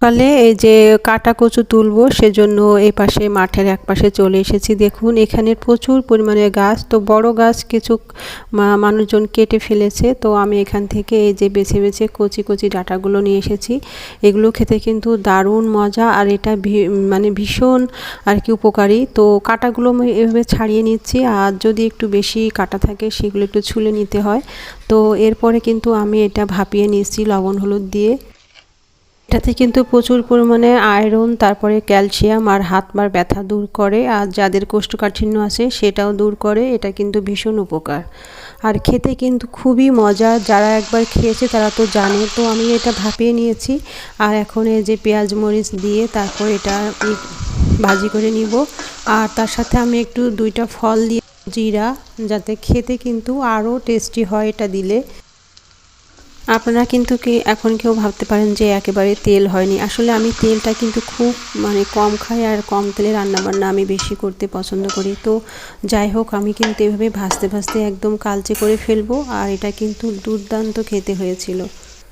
সকালে এই যে কাটা কচু তুলবো সেজন্য এই পাশে মাঠের এক পাশে চলে এসেছি। দেখুন এখানে প্রচুর পরিমাণে গাছ, তো বড় গাছ কিছু মানুষজন কেটে ফেলেছে। তো আমি এখান থেকে এই যে বেছে বেছে কচি কচি ডাঁটাগুলো নিয়ে এসেছি। এগুলো খেতে কিন্তু দারুণ মজা, আর এটা মানে ভীষণ আর কি উপকারী। তো কাটাগুলো আমি এভাবে ছাড়িয়ে নিচ্ছি, আর যদি একটু বেশি কাটা থাকে সেগুলো একটু ছুলে নিতে হয়। তো এরপরে কিন্তু আমি এটা ভাপিয়ে নিচ্ছি লবণ হলুদ দিয়ে। এটাতে কিন্তু প্রচুর পরিমাণে আয়রন, তারপরে ক্যালসিয়াম আর হাত পার ব্যথা দূর করে, আর যাদের কোষ্ঠকাঠিন্য আছে সেটাও দূর করে। এটা কিন্তু ভীষণ উপকার, আর খেতে কিন্তু খুবই মজা। যারা একবার খেয়েছে তারা তো জানে। তো আমি এটা ভাপিয়ে নিয়েছি, আর এখন এই যে পেঁয়াজ মরিচ দিয়ে তারপর এটা ভাজি করে নিব। আর তার সাথে আমি একটু 2টা ফল দিয়ে জিরা, যাতে খেতে কিন্তু আরও টেস্টি হয় এটা দিলে। আপনারা কিন্তু এখন কেউ ভাবতে পারেন যে একেবারে তেল হয়নি। আসলে আমি তেলটা কিন্তু খুব মানে কম খাই, আর কম তেলে রান্নাবান্না আমি বেশি করতে পছন্দ করি। তো যাই হোক, আমি কিন্তু এভাবে ভাজতে ভাজতে একদম কালচে করে ফেলবো, আর এটা কিন্তু দুর্দান্ত খেতে হয়েছিল।